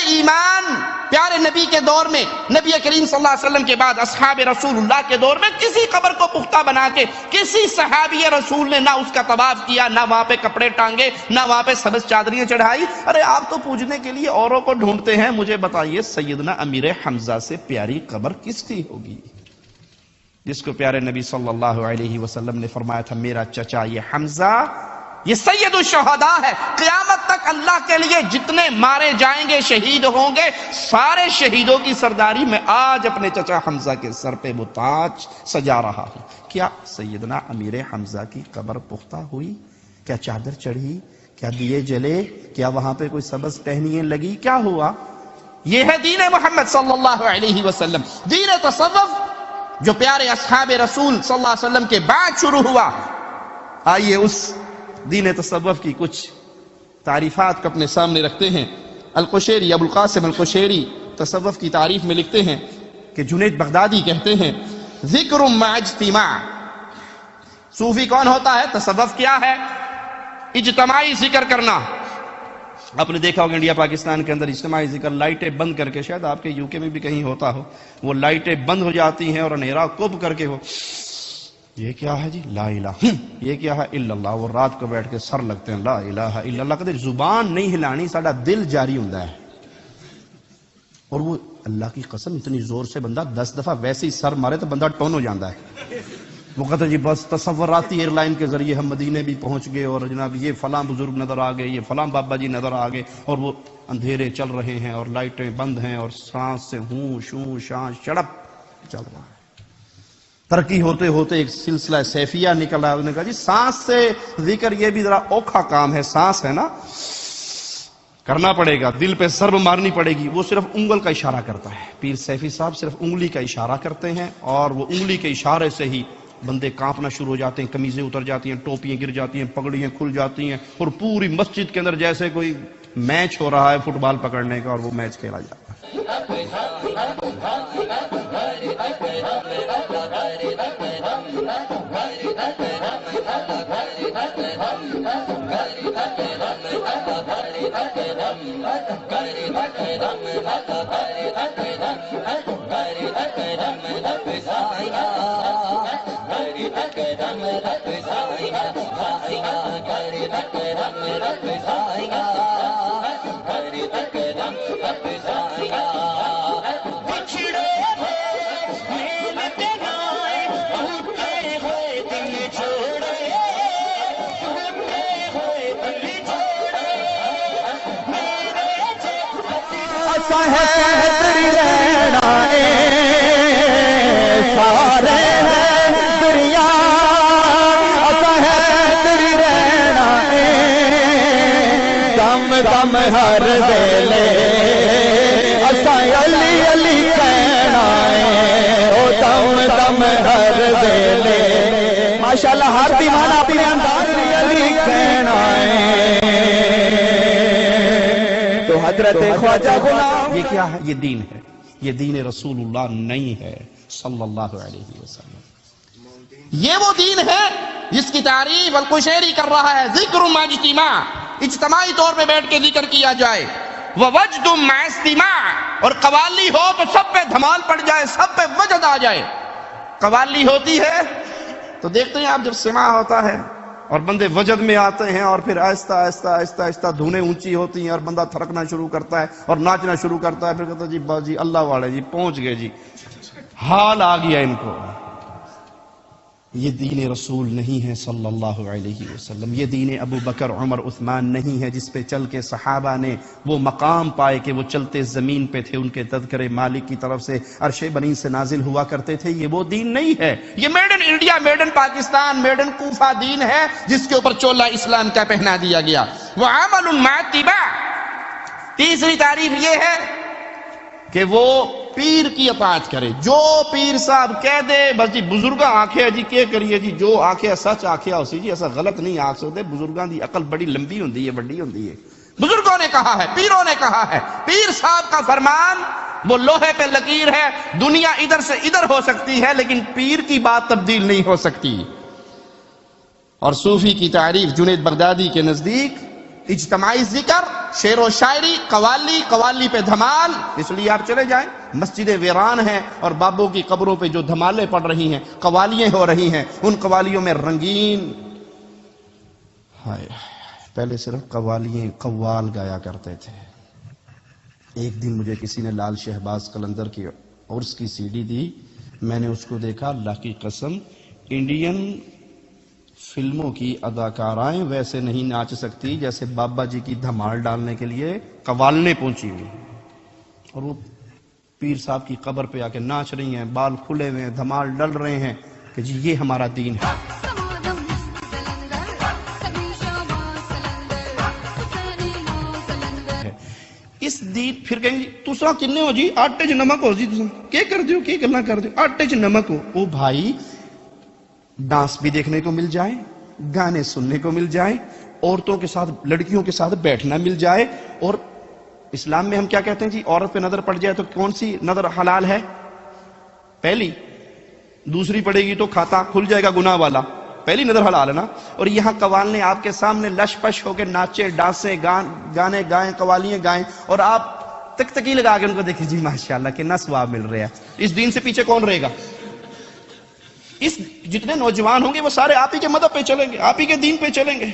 ایمان پیارے نبی کے دور میں، نبی کریم صلی اللہ علیہ وسلم کے بعد اصحاب رسول اللہ کے دور میں کسی قبر کو پختہ بنا کے کسی صحابی رسول نے نہ اس کا طواف کیا، نہ وہاں پہ کپڑے ٹانگے، نہ وہاں پہ سبز چادریاں چڑھائی۔ ارے آپ تو پوجنے کے لیے اوروں کو ڈھونڈتے ہیں، مجھے بتائیے سیدنا امیر حمزہ سے پیاری قبر کس کی ہوگی، جس کو پیارے نبی صلی اللہ علیہ وسلم نے فرمایا تھا میرا چچا یہ حمزہ یہ سید الشہداء ہے، قیامت تک اللہ کے لیے جتنے مارے جائیں گے شہید ہوں گے، سارے شہیدوں کی سرداری میں آج اپنے چچا حمزہ کے سر پہ وہ تاج سجا رہا ہوں۔ کیا سیدنا امیر حمزہ کی قبر پختہ ہوئی؟ کیا چادر چڑھی؟ کیا دیے جلے؟ کیا وہاں پہ کوئی سبز ٹہنیاں لگی؟ کیا ہوا؟ یہ ہے دین محمد صلی اللہ علیہ وسلم، دین تصوف جو پیارے اصحاب رسول صلی اللہ علیہ وسلم کے بعد شروع ہوا۔ آئیے اس دین تصوف کی کچھ تعریفات کو اپنے سامنے رکھتے ہیں۔ القشیری، ابو القاسم القشیری تصوف کی تعریف میں لکھتے ہیں کہ جنید بغدادی کہتے ہیں ذکر مع اجتماع، صوفی کون ہوتا ہے؟ تصوف کیا ہے؟ اجتماعی ذکر کرنا۔ آپ نے دیکھا ہوگا انڈیا پاکستان کے اندر اجتماعی ذکر لائٹیں بند کر کے، شاید آپ کے یو کے میں بھی کہیں ہوتا ہو، وہ لائٹیں بند ہو جاتی ہیں اور اندھیرا کب کر کے وہ یہ کیا ہے جی لا الہ، یہ کیا ہے الا اللہ، وہ رات کو بیٹھ کے سر لگتے ہیں لا الہ الا اللہ، کہتے زبان نہیں ہلانی، ساڈا دل جاری ہوندا ہے، اور وہ اللہ کی قسم اتنی زور سے بندہ 10 دفعہ ویسے ہی سر مارے تو بندہ ٹون ہو جاتا ہے۔ وہ کہتے جی بس تصوراتی ایئر لائن کے ذریعے ہم مدینے بھی پہنچ گئے، اور جناب یہ فلاں بزرگ نظر آ گئے، یہ فلاں بابا جی نظر آ گئے، اور وہ اندھیرے چل رہے ہیں اور لائٹیں بند ہیں اور سانس سے ہوں شوں شاں شڑپ چل رہا ہے۔ ترقی ہوتے ہوتے ایک سلسلہ سیفیہ نکل رہا ہے، انہوں نے کہا جی سانس سے ذکر یہ بھی ذرا اوکھا کام ہے، سانس ہے نا کرنا پڑے گا، دل پہ ضرب مارنی پڑے گی، وہ صرف انگل کا اشارہ کرتا ہے۔ پیر سیفی صاحب صرف انگلی کا اشارہ کرتے ہیں، اور وہ انگلی کے اشارے سے ہی بندے کانپنا شروع ہو جاتے ہیں، قمیضیں اتر جاتی ہیں، ٹوپیاں گر جاتی ہیں، پگڑیاں کھل جاتی ہیں، اور پوری مسجد کے اندر جیسے کوئی میچ ہو رہا ہے فٹ بال پکڑنے کا، اور وہ میچ کھیلا جاتا ہے۔ دم ہر ویلے اساں علی علی کہنا ہے، او دم دم ہر ویلے ماشاءاللہ ہر دیوانہ اپنے انداز میں علی کہنا ہے۔ تو حضرت خواجہ غلام یہ کیا ہے؟ یہ دین ہے، یہ دین رسول اللہ نہیں ہے صلی اللہ علیہ وسلم۔ یہ وہ دین ہے جس کی تعریف القشیری کر رہا ہے، ذکر مع اجتماع، اجتماعی طور پہ بیٹھ کے ذکر کیا جائے، ووجد مع استماع، اور قوالی ہو تو سب پہ دھمال پڑ جائے، سب پہ وجد آ جائے۔ قوالی ہوتی ہے تو دیکھتے ہیں آپ جب سماع ہوتا ہے اور بندے وجد میں آتے ہیں، اور پھر آہستہ آہستہ آہستہ آہستہ دھنیں اونچی ہوتی ہیں اور بندہ تھرکنا شروع کرتا ہے اور ناچنا شروع کرتا ہے، پھر کہتا ہے جی بس جی اللہ والے جی پہنچ گئے جی، حال آ گیا ان کو۔ یہ دین رسول نہیں ہے صلی اللہ علیہ وسلم، یہ دین ابو بکر عمر عثمان نہیں ہے جس پہ چل کے صحابہ نے وہ مقام پائے کہ وہ چلتے زمین پہ تھے، ان کے تذکرے مالک کی طرف سے عرش بنی سے نازل ہوا کرتے تھے۔ یہ وہ دین نہیں ہے، یہ made in India, made in Pakistan, made in Kufa دین ہے جس کے اوپر چولا اسلام کا پہنا دیا گیا۔ وعمل مع اتباع، تیسری تعریف یہ ہے کہ وہ پیر کی اطاعت کرے، جو پیر صاحب کہہ دے بس جی بزرگاں آکھیا جی کیا کریے جی، جو آکھیا سچ آکھیا اسی جی، ایسا غلط نہیں آکھ سکتے، بزرگاں دی عقل بڑی لمبی ہوندی ہے، بڑی ہوندی ہے، بزرگوں نے کہا ہے، پیروں نے کہا ہے، پیر صاحب کا فرمان وہ لوہے پہ لکیر ہے، دنیا ادھر سے ادھر ہو سکتی ہے لیکن پیر کی بات تبدیل نہیں ہو سکتی۔ اور صوفی کی تعریف جنید بغدادی کے نزدیک اجتماعی ذکر، شعر و شاعری، قوالی، قوالی پہ دھمال. اس لیے آپ چلے جائیں، مسجدیں ویران ہیں اور بابوں کی قبروں پہ جو دھمالیں پڑ رہی ہیں، قوالیاں ہو رہی ہیں، ان قوالیوں میں رنگین. ہائے پہلے صرف قوالیاں قوال گایا کرتے تھے. ایک دن مجھے کسی نے لال شہباز قلندر کی عرس کی سی ڈی دی، میں نے اس کو دیکھا، اللہ کی قسم انڈین فلموں کی اداکارائیں ویسے نہیں ناچ سکتی جیسے بابا جی کی دھمال ڈالنے کے لیے قوالنے پہنچی ہوئی، اور وہ پیر صاحب کی قبر پہ آ کے ناچ رہی ہیں، بال کھلے ہوئے ہیں، دھمال ڈل رہے ہیں کہ جی یہ ہمارا دین ہے. اس دین پھر کہیں گے تسا کنے ہو جی، آٹے چ نمک ہو جی، تسا کی کر دیو، کی گلاں کر دیو، آٹے چ نمک ہو. او بھائی ڈانس بھی دیکھنے کو مل جائے، گانے سننے کو مل جائے، عورتوں کے ساتھ، لڑکیوں کے ساتھ بیٹھنا مل جائے. اور اسلام میں ہم کیا کہتے ہیں جی، عورت پہ نظر پڑ جائے تو کون سی نظر حلال ہے؟ پہلی. دوسری پڑے گی تو کھاتا کھل جائے گا گناہ والا. پہلی نظر حلال ہے نا. اور یہاں قوال نے آپ کے سامنے لش پش ہو کے ناچے، ڈانسے، گانے گائیں، قوالیاں گائیں، اور آپ تک تکی لگا کے ان کو دیکھیں جی ماشاءاللہ کتنا ثواب مل رہا ہے. اس دین سے پیچھے کون رہے گا؟ اس جتنے نوجوان ہوں گے وہ سارے آپ ہی کے مذہب پہ چلیں گے، آپ ہی کے دین پہ چلیں گے.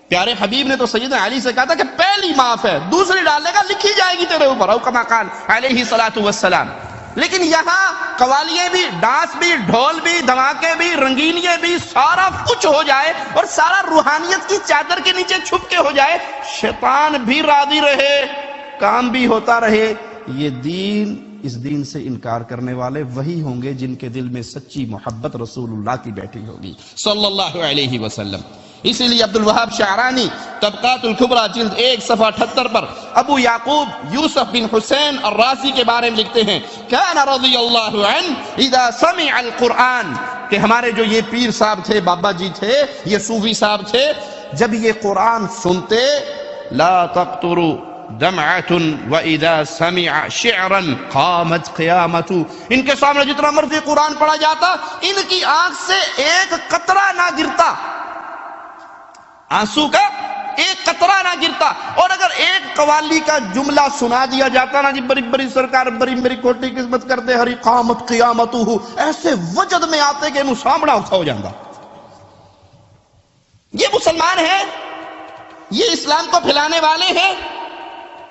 پیارے حبیب نے تو سیدنا علی سے کہا تھا کہ پہلی معاف ہے، دوسری ڈالنے کا لکھی جائے گی تیرے اوپر، او کما قال علیہ الصلوۃ والسلام. لیکن یہاں قوالیاں بھی، ڈانس بھی، ڈھول بھی، دھماکے بھی، رنگینیاں بھی، سارا کچھ ہو جائے اور سارا روحانیت کی چادر کے نیچے چھپ کے ہو جائے، شیطان بھی راضی رہے، کام بھی ہوتا رہے. یہ دین، اس دین سے انکار کرنے والے وہی ہوں گے جن کے دل میں سچی محبت رسول اللہ کی بیٹھی ہوگی صلی اللہ علیہ وسلم. اسی لیے عبد الوہاب شعرانی طبقات الکبریٰ جلد 1 صفحہ 78 پر ابو یعقوب یوسف بن حسین الرازی کے بارے میں لکھتے ہیں، کان رضی اللہ عنہ اذا سمع القرآن، کہ ہمارے جو یہ پیر صاحب تھے، بابا جی تھے، یہ صوفی صاحب تھے، جب یہ قرآن سنتے، لا تقطر دمعۃ واذا سمع شعرا قامت قیامت، ان کے سامنے جتنا مرضی قرآن پڑھا جاتا، ان کی آنکھ سے ایک قطرہ نہ گرتا، آنسو کا ایک قطرہ نہ گرتا. اور اگر ایک قوالی کا جملہ سنا دیا جاتا نا جی، بڑی بڑی سرکار بڑی میری کوٹی قسمت کرتے ہری قامت قیامت، ایسے وجد میں آتے کہ انہوں سامنا اٹھا ہو جاندہ. یہ مسلمان ہیں، یہ اسلام کو پھیلانے والے ہیں.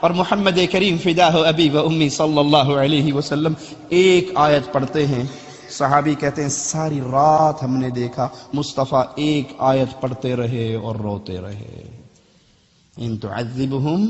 اور محمد کریم فداہ ابی و امی صلی اللہ علیہ وسلم ایک آیت پڑھتے ہیں، صحابی کہتے ہیں ساری رات ہم نے دیکھا مصطفیٰ ایک آیت پڑھتے رہے اور روتے رہے. ان تعذبہم